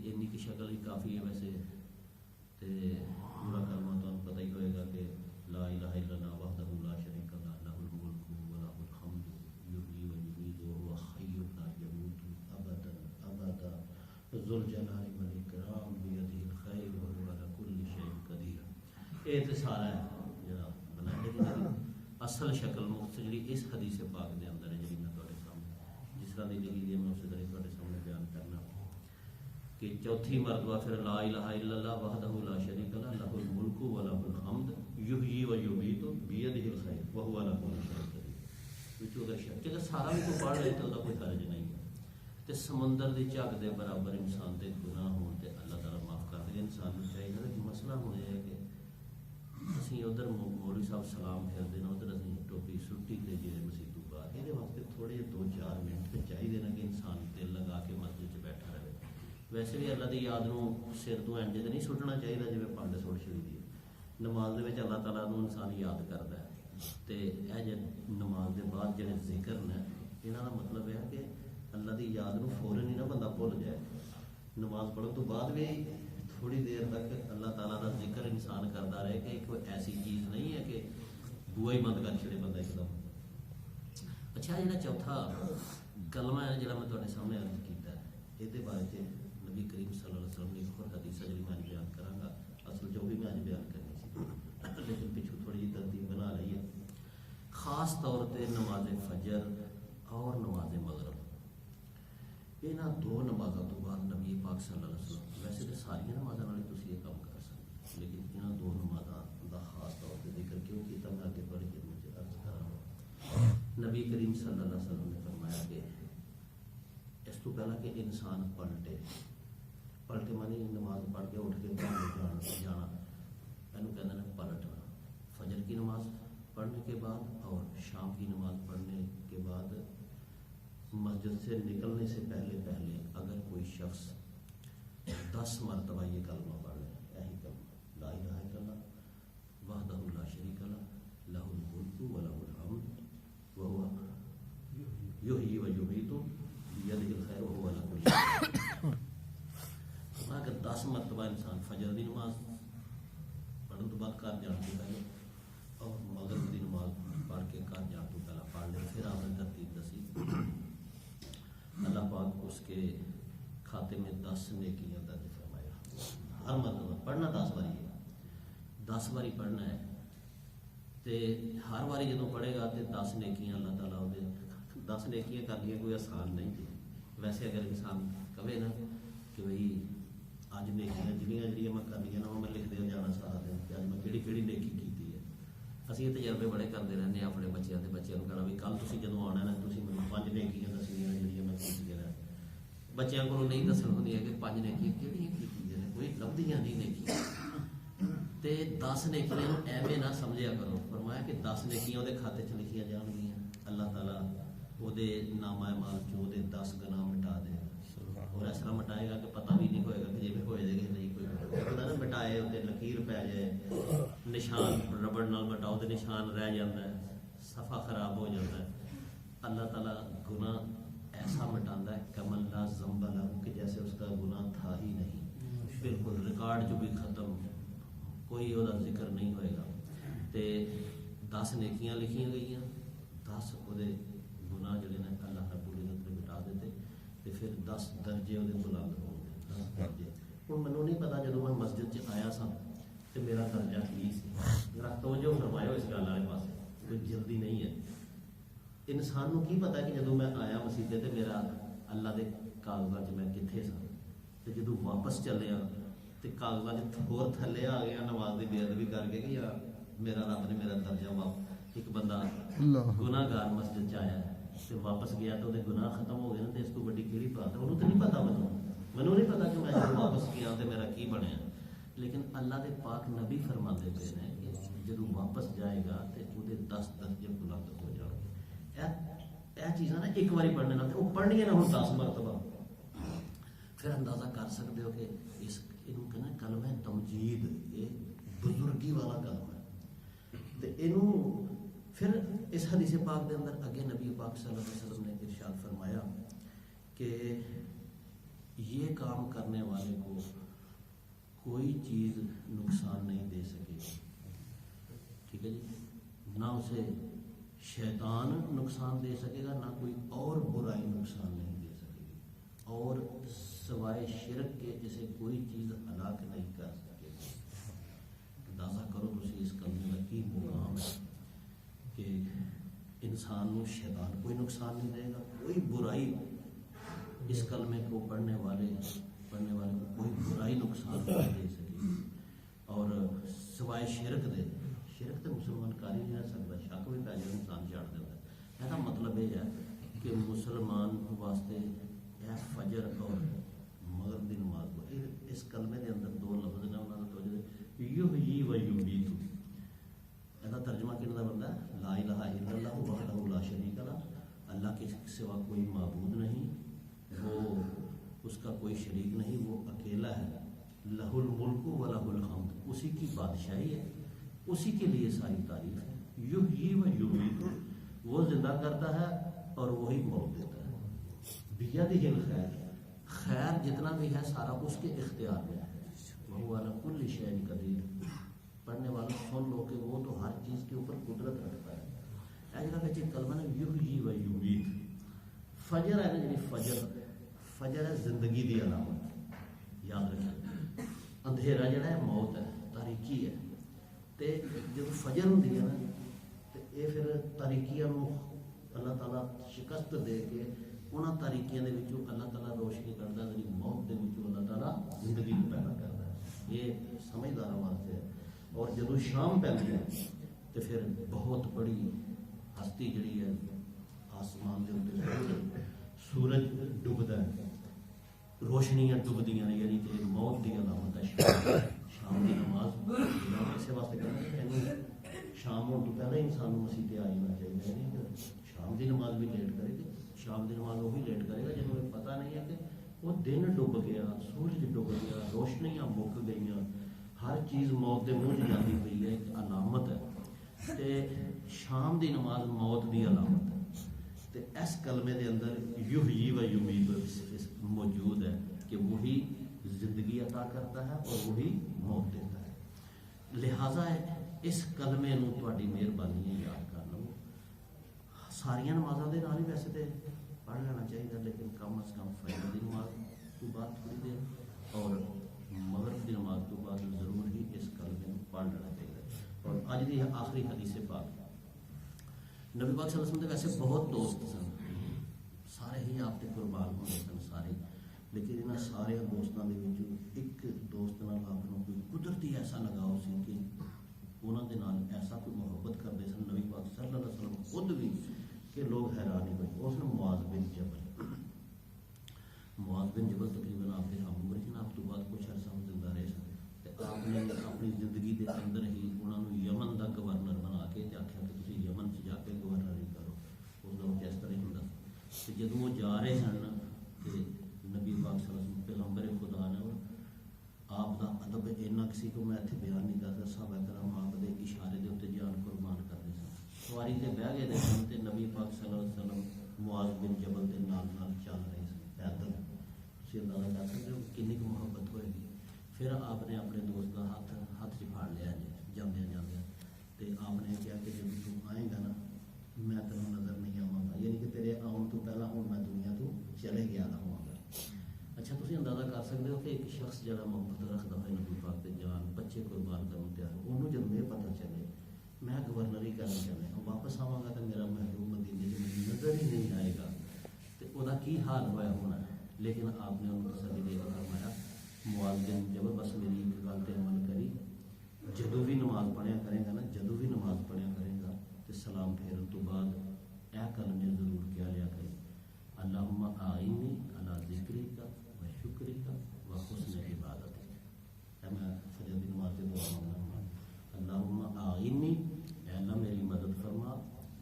Any کی شکل ہی کافی ہے ویسے، تے پورا کلمہ تو پتہ ہی ہوئے گا کہ لا الہ الا اللہ وحدہ لا شریک لہ لہ الملک ولہ الحمد یحیی و یمیت وہو حی لا یموت ابدا ابدا ذو الجلال والاکرام بیدہ الخیر وہو علی کل شیء قدیر۔ یہ تو سارا ہے جڑا بنایا، لیکن اصل شکل مختصر جی اس حدیث پاک دے اندر ہے جی میں تھوڑے سامنے جس طرح دی لکھی دی میں اسی طرح تھوڑے سامنے بیان کرنا کہ چوتھی مرتبہ پھر لا الہ الا اللہ وحدہ لا شریک لہ لہ الملک ولہ الحمد یحیی و یمیت بیدہ الخیر وہو علی کل شیء قدیر۔ کہ سارا بھی کوئی پڑھ لے تو دا کوئی حرج نہیں ہے، تے سمندر دی جھگ دے برابر انسان دے گناہ ہون تے اللہ تعالیٰ معاف کر دے۔ انسان نوں چاہیے نا کہ مسئلہ ہوں یہ ہے کہ اسی ادھر مولوی صاحب سلام پھیرتے ہیں، ادھر اسی ٹوپی سٹی تے جی مسیح تو بعد یہ واسطے تھوڑے 2-4 منٹ تو چاہیے نا کہ انسان دل لگا کے مسجد چ بیٹھا رہے۔ ویسے بھی اللہ دی یاد نوں سر تو انج تے نہیں سٹنا چاہیے جی پنڈ سٹ چھڑی دی۔ نماز دے وچ اللہ تعالیٰ نوں انسان یاد کردا ہے، تے اے جے نماز دے بعد جڑے ذکر نے انہاں دا مطلب ہے کہ اللہ دی یاد نوں فوراً ہی نہ بندہ بھول جائے۔ نماز پڑھن تو بعد بھی تھوڑی دیر تک اللہ تعالیٰ کا ذکر انسان کرتا رہے کہ کوئی ایسی چیز نہیں ہے کہ بوا ہی بند کر چھڑے بندہ ایک دم۔ اچھا جڑا چوتھا کلمہ ہے جڑا میں تواڈے سامنے عرض کیتا ہے، یہ بارے نبی کریم صلی اللہ علیہ وسلم نے ایک اور حدیث ہے جڑی میں بیان کراں گا، اصل جو بھی میں بیان کرنی سی لیکن پچھوں تھوڑی جی ترتیب بنا رہی ہے۔ خاص طور پہ نماز فجر اور نماز مغرب، یہاں دو نمازوں تو بعد نبی پاک صلی اللہ علیہ وسلم، ویسے تو ساری نمازوں والے تھی یہ کام کر سکتے لیکن یہاں دو نمازوں کا خاص طور پہ ذکر کیوں کیا میں آگے پڑھ کے مجھے عرض کرا۔ نبی کریم صلی اللہ علیہ وسلم نے فرمایا کہ اس تو پہلا کہ انسان پلٹے مانی نماز پڑھ کے اٹھ کے جانا یہ کہتے ہیں پلٹنا، فجر کی نماز پڑھنے کے بعد اور شام کی نماز پڑھنے کے بعد مسجد سے نکلنے سے پہلے اگر کوئی شخص 10 مرتبہ یہ کلمہ پڑھ لے، یہی کلمہ لا الہ الا اللہ وحدہ لا شریک لہ لہ الملک ولہ الحمد وہو یحیی و یمیت بیدہ الخیر وہو علی کل شیء۔ اگر 10 مرتبہ انسان فجر دی نماز پڑھنے تو بعد گھر جان کے پہلے اور مغرب دی نماز پڑھ کے گھر جان تو پہلا پڑھ لے، پھر آپ نے ترتیب دسی، اللہ پاک اس کے کھاتے میں 10 نیکیاں درج فرمایا۔ ہر مرتبہ پڑھنا 10 باری ہے، 10 باری پڑھنا ہے، تے ہر باری جدوں پڑھے گا تے 10 نیکیاں اللہ تعالیٰ دے 10 نیکیاں کرنی کوئی آسان نہیں تھی۔ ویسے اگر انسان کہے نا کہ بھائی اج نیکیاں جڑیاں میں کرنی نا میں لکھ دیا جانا سارا دن کہ اج میں کہڑی نیکی کی ہے۔ اسی یہ تجربے بڑے کرتے رہتے ہیں اپنے بچوں کو کہنا بھی کل تھی جدوں آنا نا تھی مجھے 5 نیکیاں دسنیاں جڑیاں میں کی رہا۔ بچوں کو نہیں دسن ہوندی ہے کہ 5 نیکیاں کہڑیاں کی کوئی لبھدیاں نہیں نیکیاں، تے 10 نیکیاں ایویں نہ سمجھیا کرو۔ فرمایا کہ 10 نیکیاں وہ کھاتے چ لکھیاں جان گیاں، اللہ تعالیٰ وہ نامہ اعمال چ 10 گناہ مٹا دے اور اس طرح مٹائے گا کہ پتہ بھی نہیں ہوئے گا کہ جی میں ہوئے دے گا نہیں کوئی پتا نا مٹائے اتنے لکیر پی جائے، نشان ربڑ نال مٹاؤ تو نشان رہ جاتا ہے، صفحہ خراب ہو جاتا ہے۔ اللہ تعالیٰ گناہ ایسا مٹاتا ہے کمل لا ذنب لہ کہ جیسے اس کا گناہ تھا ہی نہیں، بالکل ریکارڈ جو بھی ختم، کوئی وہ ذکر نہیں ہوئے گا۔ تے 10 نیکیاں لکھیاں گئی، 10 وہ گناہ جڑے نے اللہ رب العزت نے مٹا دیتے، تے پھر 10 درجے وہ بلند ہو گئے، 10 درجے۔ ہوں مینوں نہیں پتا جدوں میں مسجد چ آیا سا تو میرا درجہ کی سی، ذرا توجہ فرماؤ اس گل والے پاس، کوئی جلدی نہیں ہے۔ انسان نوں کی پتا کہ جدوں میں آیا مسجد تے میرا اللہ دے کاغذات میں کتنے سا، تے جدوں واپس چلیا تے کاغذات ہور تھلے آ گیا نماز دی بے ادبی کر کے کہ یار میرا رب نے میرا درجہ ایک بندہ گناہ گار مسجد چ آیا تے واپس گیا تو وہ گناہ ختم ہو گئے نا، اس کو بڑی کیڑی بات ہے، انہوں تو نہیں پتا، مینوں نہیں پتا کہ میں جب واپس گیا تو میرا کی بنیا، لیکن اللہ دے پاک نبی فرماندے پے نے کہ جدوں واپس جائے گا تو وہ 10 درجے بلند ہو جان گے۔ یہ چیزاں نا ایک باری پڑھنے نہ وہ پڑھنی نا ہوں 10 مرتبہ، پھر اندازہ کر سکتے ہو کہ اس کہنا کلمہ تمجید، یہ بزرگی والا کلمہ ہے۔ تو یہ پھر اس حدیث پاک دے اندر اگے نبی پاک صلی اللہ علیہ وسلم نے ارشاد فرمایا کہ یہ کام کرنے والے کو کوئی چیز نقصان نہیں دے سکے گی. ٹھیک ہے جی. نہ اسے شیطان نقصان دے سکے گا، نہ کوئی اور برائی نقصان نہیں دے سکے گی، اور سوائے شرک کے اسے کوئی چیز ہلاک نہیں کر سکے گی. اندازہ کرو تسی اس کلمے کا کی مقام ہے کہ انسان کو شیطان کوئی نقصان نہیں دے گا، کوئی برائی اس کلمے کو پڑھنے والے کو کوئی برائی نقصان نہیں دے سکے گی. اور سوائے شرک دے، شرک تو مسلمان کر ہی نہیں رہ سکتا، شک بھی پہ جائے انسان چھاڑ دیتا ہے. یہ مطلب یہ ہے کہ مسلمان واسطے یہ فجر اور مغرب کی نماز کو اس کلمے کے اندر دو لفظ نے انہوں نے توجہ یحیی و یمیت. یہ ترجمہ کن کا بنتا ہے؟ لا الہ الا اللہ وحدہ لا شریک لہ، اللہ کے سوا کوئی معبود نہیں، وہ اس کا کوئی شریک نہیں، وہ اکیلا ہے. لہ الملک و لہ الحمد، اسی کی بادشاہی ہے، اسی کے لیے ساری تعریف ہے. یحیی و یمیت، وہ زندہ کرتا ہے اور وہی موت دیتا ہے. بیدہ الخیر، خیر جتنا بھی ہے سارا اس کے اختیار میں ہے. وہو علی کل شیء قدیر. پڑھنے والوں سن لو کہ وہ تو ہر چیز کے اوپر قدرت رکھتا ہے. ایسا کہ کلمہ ہے یحیی و یمیت. فجر ہے نا جی، فجر ہے زندگی دی علامت. یاد رکھیں، اندھیرا جڑا ہے موت ہے، تاریکی ہے. تے جب فجر ہوتی ہے نا تو یہ پھر تاریکیاں اللہ تعالیٰ شکست دے کے انہاں تاریکیاں دے وچوں اللہ تعالیٰ روشنی کرتا ہے، موت دے وچوں اللہ تعالیٰ زندگی کو پیدا کرتا ہے. یہ سمجھدار واسطے ہے. اور جدو شام پہنتی ہے تو پھر بہت بڑی ہستی جڑی ہے آسمان کے اوپر سورج ڈبدا ہے، روشنیاں ڈبدیاں نے، یعنی کہ موت کی علامت ہے. شام کی نماز اسے واسطے کہنا شام ہونے تو پہلے انسان مسیح آ جانا چاہیے. نہیں کہ شام کی نماز بھی لیٹ کرے گی، شام کی نماز وہی لیٹ کرے گا جنہوں پتہ نہیں ہے کہ وہ دن ڈب گیا، سورج ڈب گیا، روشنیاں مک گئیاں، ہر چیز موت کے منہ جاتی پئی ہے، ایک علامت ہے. تے شام دی نماز موت دی علامت ہے. تے اس کلمے دے اندر یحیی و یمیت موجود ہے کہ وہی زندگی عطا کرتا ہے اور وہی موت دیتا ہے. لہٰذا اس کلمے نو تہاڈی مہربانی ہے یاد کر لو. ساریاں نمازاں دے نال ہی ویسے تے پڑھ لینا چاہیے، لیکن کم از کم فجر دی نماز تو بعد تھوڑی دیر اور مغرب کی نماز تو بعد ضرور ہی اس کلمے کو پڑھ لینا چاہیے. اور اج دی آخری حدیث پاک، نبی پاک صلی اللہ علیہ وسلم کے ویسے بہت دوست سن، سارے ہی آپ کے قربان ہوتے سن سارے، لیکن انہاں سارے دوستوں کے وچوں ایک دوست نال آپ کو کوئی قدرتی ایسا لگاؤ سی کہ انہاں دے نال ایسا کوئی محبت کرتے سن نبی پاک صلی اللہ علیہ وسلم خود بھی کہ لوگ حیران ہی ہوئے. اس نے معاذ بن جبل تقریباً آپ کے ہم عمر جن آپ تو بعد کچھ عرصہ زندہ رہے سن. آپ نے اپنی زندگی کے اندر ہی انہوں نے یمن کا گورنر بنا کے آخیا کہ تھی یمن سے جا کے گورنر کرو. اس وقت اس طرح ہوں کہ جدو وہ جا رہے سن کہ نبی پاک صلی اللہ علیہ وسلم پیغمبر خدا نے آپ کا ادب اینا کسی کو میں اتنے بیان نہیں کر سکتا. صحابہ کرام آپ کے اشارے کے اتنے جان قربان کرتے سن. سواری سے بہ گئے سن تو نبی پاک صلی اللہ علیہ وسلم معاذ بن جبل کے نال چل رہے سن پیدل. تھی اندازہ کر سکتے ہو کنی کو محبت ہوئے گی. پھر آپ نے اپنے دوست کا ہاتھ چ پھاڑ لیا جی جاندے تو آپ نے کیا کہ جب تم آئے گا نا میں تینوں نظر نہیں آواں گا، یعنی کہ تیرے آن تو پہلا ہوں میں دنیا تو چلے گیا ہوا گا. اچھا تسی اندازہ کر سکتے ہو کہ ایک شخص جڑا محبت رکھتا ہے نبی پاک تے جان بچے قربان کرنے تیار، انہوں جب یہ پتہ چلے میں گورنری کرنا چاہتا ہوں واپس آواں گا تو میرا محبوب مدینے سے مجھے نظر ہی نہیں آئے گا تو وہ کی حال ہوا ہونا ہے. لیکن آپ نے ان کو تسلی دے کر فرمایا معاذ بن جبل بس میری ایک گل تے عمل کری، جدو بھی نماز پڑھیا کرے گا نا، جدو بھی نماز پڑھیا کرے گا تو سلام پھیرن تو بعد اے کلمے ضرور کیا لیا کرے اللہم آئینی علی ذکرک و شکرک و حسن عبادتک. میں فجر کی نماز سے دعا مانگنا ہوں اللہم آئینی، اے اللہ میری مدد فرما،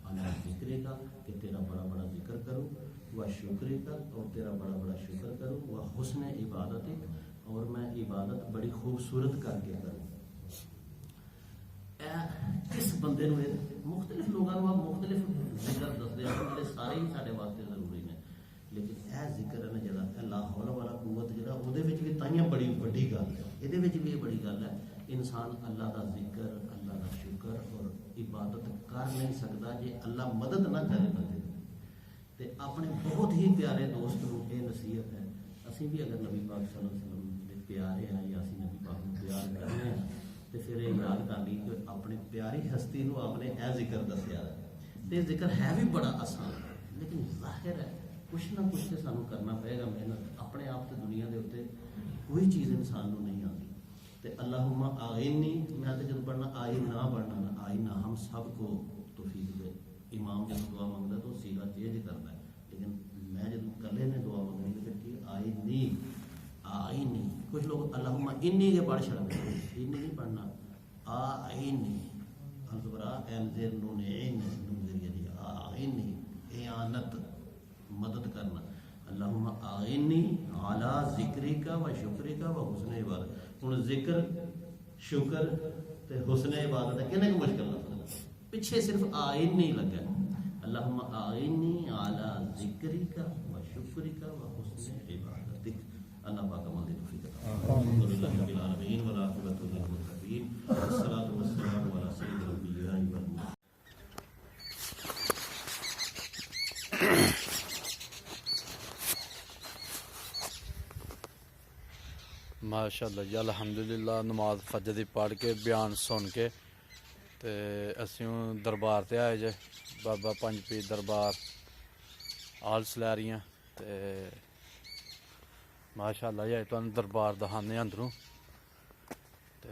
علی ذکرک کہ تیرا بڑا بڑا ذکر کروں، و شکرک اور تیرا بڑا بڑا شکر کروں، و حسن عبادتک اور میں عبادت بڑی خوبصورت کر کے کروں. اس بندے نے مختلف لوگوں کو مختلف ذکر دستے ہیں جڑے سارے ہی سارے واسطے ضروری ہیں. لیکن اے ذکر ہے نا جڑا لا حول ولا قوت جڑا وہ بھی تائیاں بڑی وڈی گل ہے، یہ بھی یہ بڑی گل ہے. انسان اللہ کا ذکر اللہ کا شکر اور عبادت کر نہیں سکتا جی اللہ مدد نہ کرے بندے تے. اپنے بہت ہی پیارے دوست کو یہ نصیحت ہے، اسی بھی اگر نبی پاک صلی اللہ علیہ وسلم دے پیارے ہیں یا اسی نبی پاک کو پیار کرنے ہیں تو پھر یہ یاد کر لی کہ اپنی پیاری ہستی کو آپ نے اے ذکر دسیا ہے. یہ ذکر ہے بھی بڑا آسان لیکن ظاہر ہے کچھ نہ کچھ تو سانوں کرنا پڑے گا محنت. اپنے آپ سے دنیا کے اتنے کوئی چیز انسان کو نہیں آتی. تو اللہم آئینی میں تو جب پڑھنا آئی نہ پڑھنا نا آئی نہ ہم سب کو توفیق دے. امام جب دعا منگتا تو سیگا چینج کرتا ہے، لیکن میں جب کلے نے دعا منگنی تو پھر کی آئی نہیں. کچھ لوگ اللہم انی کے پڑھ چھڑتے ہیں، انی نہیں پڑھنا آئینی الزبرا زیر نون عین نون ذریعہ دی آئینی اعانت مدد کرنا. اللہم آئینی علی ذکرک و شکرک و حسن عبادت. ہوں ذکر شکر تے حسن عبادت ہے کنے کو مشکل لفظ پیچھے صرف آئین نہیں لگا. اللہم آئینی علی ذکرک و شکرک و حسن عبادتک. اللہ پاک عمل دی توفیق عطا فرمائے. الحمدللہ رب العالمین والعاقبۃ للمتقین والصلاۃ والسلام علی سید الانبیاء والمرسلین. ماشاء اللہ جی الحمدللہ نماز فجر دی پڑھ کے بیان سن کے تے اسیوں دربار تے آئے جے بابا پنج پیر دربار آل سلیریاں تے ماشاء اللہ جی تمہیں دربار دکھانے اندروں تے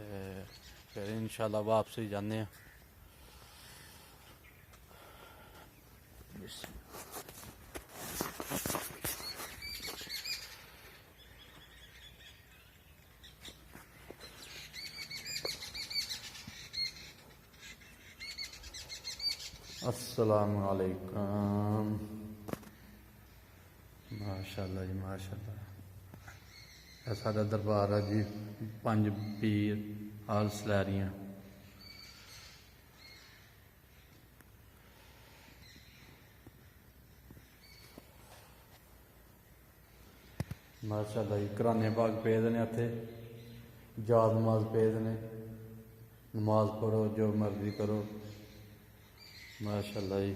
پھر انشاءاللہ واپسی جانے ہیں. السلام علیکم. ماشاء اللہ جی ماشاء اللہ یہ سارا دربار ہے جی پنج پیر آل سلیریاں. ماشاء اللہ جی کرانے باغ پے دے نے اتنے جاد نماز پے دے نے. نماز پڑھو جو مرضی کرو. ماشاء اللہ جی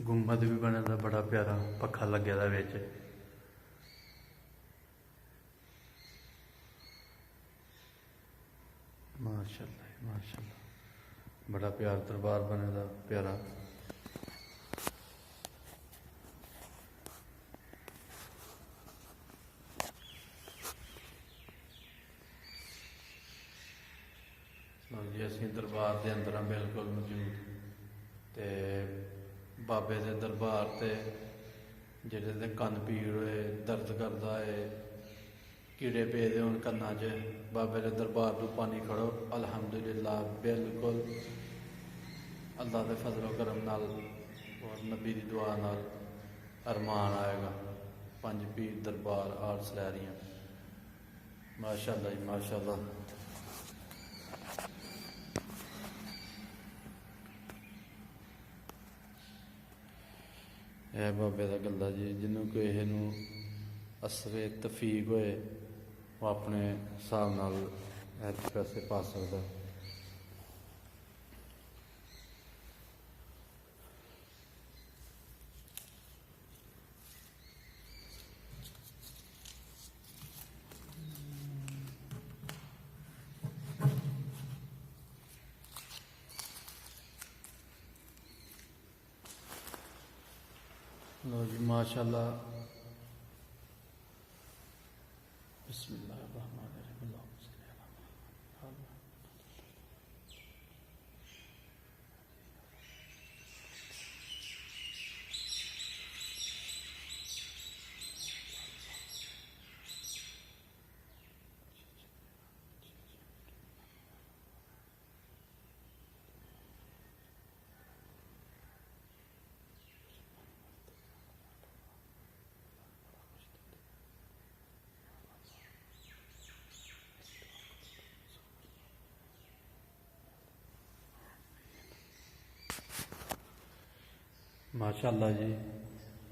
گنبد بھی بنے دا بڑا پیارا پکھا لگے دا وچ. ماشاء اللہ جی ماشاء اللہ بڑا پیار دربار بنے دا پیارا. جی اسی دربار دے اندر بالکل موجود تے بابے دے دربار تے جڑے دے کن پیڑ ہوئے درد کردا ہے کیڑے پے دے ہون کنا چ بابے دے دربار تو پانی کھڑو الحمدللہ بالکل اللہ دے فضل و کرم نال اور نبی دی دعا نال ارمان آئے گا. پنج پیر دربار آل سلیریاں. ماشاء اللہ جی ماشاء اللہ. اے بابے دا گلا جی جنوں کسی نوں اثر تفیق ہوئے وہ اپنے حساب نال پیسے پا سکتا. لو جی ماشاء اللہ. بسم اللہ الرحمن الرحیم. اللہم صلی علی محمد. ਮਾਸ਼ਾਅੱਲਾ ਜੀ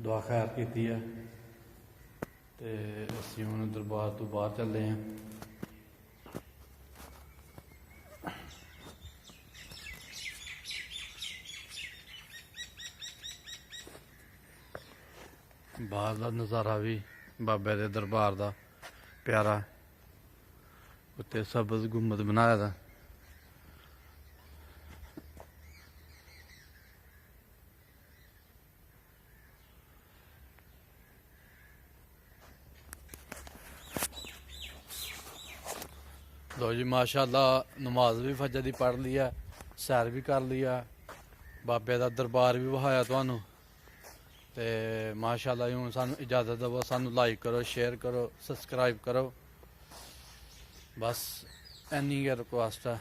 ਦੁਆ ਖੈਰ ਕੀਤੀ ਹੈ ਤੇ ਅਸੀਂ ਹੁਣ ਦਰਬਾਰ ਤੋਂ ਬਾਹਰ ਚੱਲੇ ਹਾਂ। ਬਾਹਰ ਦਾ ਨਜ਼ਾਰਾ ਵੀ ਬਾਬੇ ਦੇ ਦਰਬਾਰ ਦਾ ਪਿਆਰਾ, ਉੱਤੇ ਸਬਜ਼ ਗੁੰਮਦ ਬਣਾਇਆ ਦਾ। ਲੋ ਜੀ ਮਾਸ਼ਾਅੱਲਾ ਨਮਾਜ਼ ਵੀ ਫਜਰ ਦੀ ਪੜ੍ਹ ਲਈ ਆ, ਸੈਰ ਵੀ ਕਰ ਲਈ ਆ, ਬਾਬੇ ਦਾ ਦਰਬਾਰ ਵੀ ਵਹਾਇਆ ਤੁਹਾਨੂੰ। ਤੇ ਮਾਸ਼ਾਅੱਲਾ ਜੀ ਹੁਣ ਸਾਨੂੰ ਇਜਾਜ਼ਤ ਦਿਓ, ਸਾਨੂੰ ਲਾਈਕ ਕਰੋ, ਸ਼ੇਅਰ ਕਰੋ, ਸਬਸਕ੍ਰਾਈਬ ਕਰੋ, ਬਸ ਇੰਨੀ ਕੁ ਰਿਕੁਐਸਟ ਹੈ।